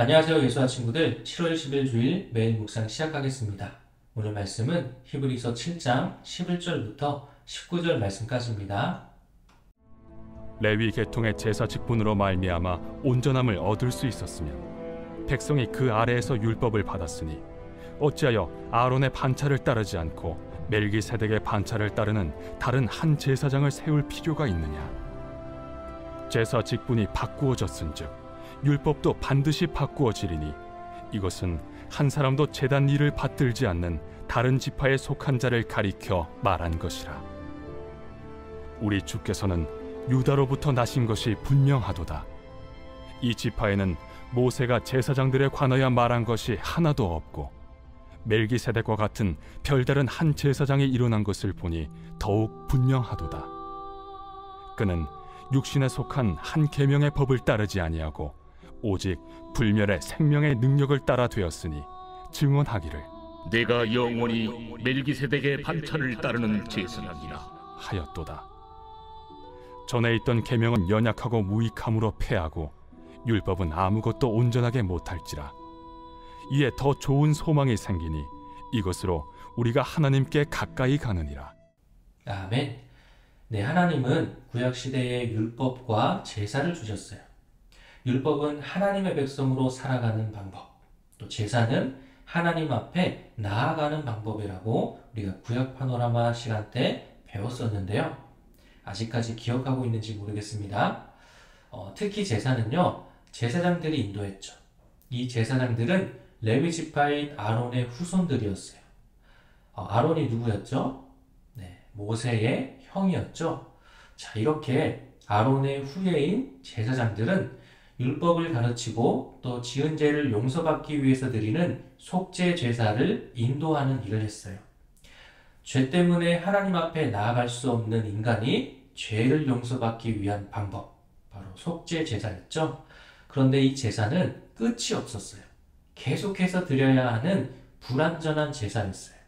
안녕하세요, 예수와 친구들. 7월 10일 주일 매일 묵상 시작하겠습니다. 오늘 말씀은 히브리서 7장 11절부터 19절 말씀까지입니다. 레위 계통의 제사 직분으로 말미암아 온전함을 얻을 수 있었으며 백성이 그 아래에서 율법을 받았으니 어찌하여 아론의 반차를 따르지 않고 멜기세덱의 반차를 따르는 다른 한 제사장을 세울 필요가 있느냐? 제사 직분이 바꾸어졌은즉 율법도 반드시 바꾸어지리니 이것은 한 사람도 제단 일을 받들지 않는 다른 지파에 속한 자를 가리켜 말한 것이라. 우리 주께서는 유다로부터 나신 것이 분명하도다. 이 지파에는 모세가 제사장들에 관하여 말한 것이 하나도 없고 멜기세덱과 같은 별다른 한 제사장이 일어난 것을 보니 더욱 분명하도다. 그는 육신에 속한 한 계명의 법을 따르지 아니하고 오직 불멸의 생명의 능력을 따라 되었으니 증언하기를 내가 영원히 멜기세덱의 반차를 따르는 제사장이라 하였도다. 전에 있던 계명은 연약하고 무익함으로 패하고 율법은 아무것도 온전하게 못할지라. 이에 더 좋은 소망이 생기니 이것으로 우리가 하나님께 가까이 가느니라. 아멘. 네, 하나님은 구약시대에 율법과 제사를 주셨어요. 율법은 하나님의 백성으로 살아가는 방법, 또 제사는 하나님 앞에 나아가는 방법이라고 우리가 구약 파노라마 시간 때 배웠었는데요. 아직까지 기억하고 있는지 모르겠습니다. 특히 제사는요, 제사장들이 인도했죠. 이 제사장들은 레위 지파인 아론의 후손들이었어요. 아론이 누구였죠? 네, 모세의 형이었죠. 자, 이렇게 아론의 후예인 제사장들은 율법을 가르치고 또 지은 죄를 용서받기 위해서 드리는 속죄 제사를 인도하는 일을 했어요. 죄 때문에 하나님 앞에 나아갈 수 없는 인간이 죄를 용서받기 위한 방법, 바로 속죄 제사였죠. 그런데 이 제사는 끝이 없었어요. 계속해서 드려야 하는 불완전한 제사였어요.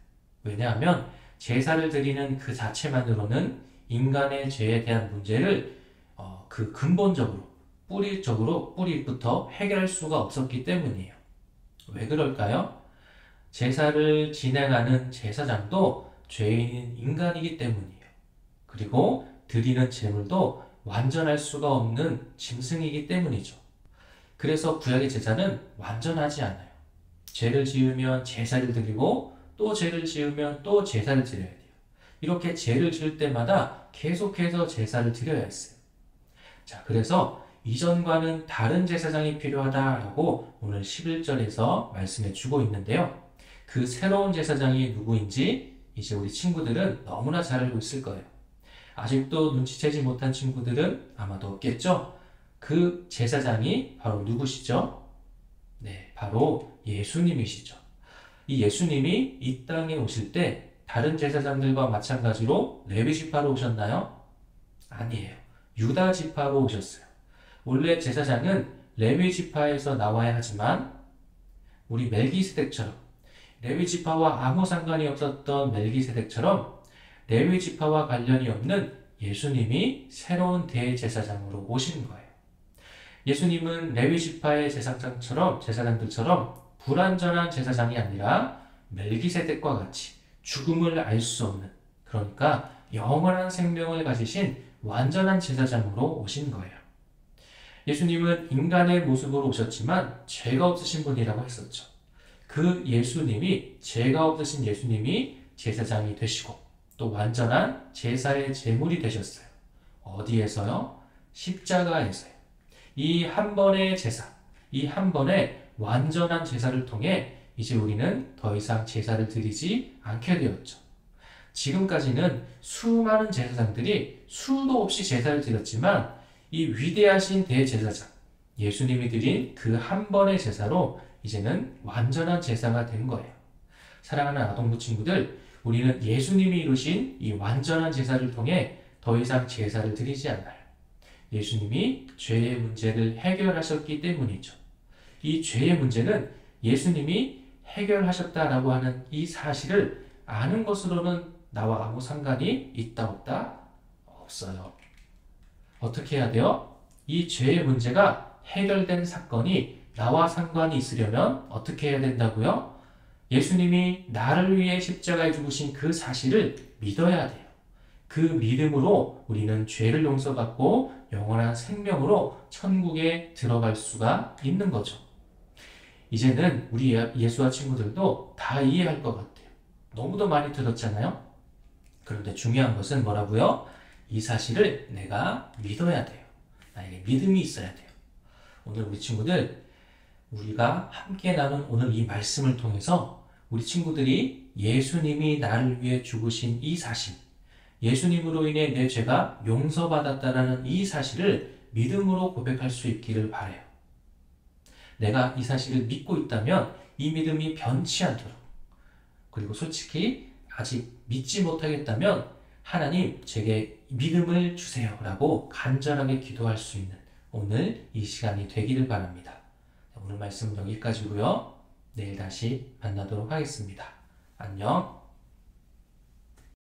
왜냐하면 제사를 드리는 그 자체만으로는 인간의 죄에 대한 문제를 그 근본적으로 뿌리부터 해결할 수가 없었기 때문이에요. 왜 그럴까요? 제사를 진행하는 제사장도 죄인인 인간이기 때문이에요. 그리고 드리는 제물도 완전할 수가 없는 짐승이기 때문이죠. 그래서 구약의 제사는 완전하지 않아요. 죄를 지으면 제사를 드리고 또 죄를 지으면 또 제사를 드려야 돼요. 이렇게 죄를 지을 때마다 계속해서 제사를 드려야 했어요. 자, 그래서 이전과는 다른 제사장이 필요하다라고 오늘 11절에서 말씀해 주고 있는데요. 그 새로운 제사장이 누구인지 이제 우리 친구들은 너무나 잘 알고 있을 거예요. 아직도 눈치채지 못한 친구들은 아마도 없겠죠? 그 제사장이 바로 누구시죠? 네, 바로 예수님이시죠. 이 예수님이 이 땅에 오실 때 다른 제사장들과 마찬가지로 레위 지파로 오셨나요? 아니에요. 유다 지파로 오셨어요. 원래 제사장은 레위 지파에서 나와야 하지만 우리 멜기세덱처럼 레위 지파와 아무 상관이 없었던 멜기세덱처럼 레위 지파와 관련이 없는 예수님이 새로운 대제사장으로 오신 거예요. 예수님은 레위 지파의 제사장들처럼 불완전한 제사장이 아니라 멜기세덱과 같이 죽음을 알 수 없는, 그러니까 영원한 생명을 가지신 완전한 제사장으로 오신 거예요. 예수님은 인간의 모습으로 오셨지만 죄가 없으신 분이라고 했었죠. 그 예수님이, 죄가 없으신 예수님이 제사장이 되시고 또 완전한 제사의 제물이 되셨어요. 어디에서요? 십자가에서요. 이 한 번의 제사, 이 한 번의 완전한 제사를 통해 이제 우리는 더 이상 제사를 드리지 않게 되었죠. 지금까지는 수많은 제사장들이 수도 없이 제사를 드렸지만 이 위대하신 대제사장, 예수님이 드린 그 한 번의 제사로 이제는 완전한 제사가 된 거예요. 사랑하는 아동부 친구들, 우리는 예수님이 이루신 이 완전한 제사를 통해 더 이상 제사를 드리지 않아요. 예수님이 죄의 문제를 해결하셨기 때문이죠. 이 죄의 문제는 예수님이 해결하셨다라고 하는 이 사실을 아는 것으로는 나와 아무 상관이 있다 없다? 없어요. 어떻게 해야 돼요? 이 죄의 문제가 해결된 사건이 나와 상관이 있으려면 어떻게 해야 된다고요? 예수님이 나를 위해 십자가에 죽으신 그 사실을 믿어야 돼요. 그 믿음으로 우리는 죄를 용서받고 영원한 생명으로 천국에 들어갈 수가 있는 거죠. 이제는 우리 예수와 친구들도 다 이해할 것 같아요. 너무도 많이 들었잖아요. 그런데 중요한 것은 뭐라고요? 이 사실을 내가 믿어야 돼요. 나에게 믿음이 있어야 돼요. 오늘 우리 친구들, 우리가 함께 나눈 오늘 이 말씀을 통해서 우리 친구들이 예수님이 나를 위해 죽으신 이 사실, 예수님으로 인해 내 죄가 용서받았다라는 이 사실을 믿음으로 고백할 수 있기를 바라요. 내가 이 사실을 믿고 있다면 이 믿음이 변치 않도록, 그리고 솔직히 아직 믿지 못하겠다면 하나님 제게 믿음을 주세요 라고 간절하게 기도할 수 있는 오늘 이 시간이 되기를 바랍니다. 오늘 말씀은 여기까지고요. 내일 다시 만나도록 하겠습니다. 안녕.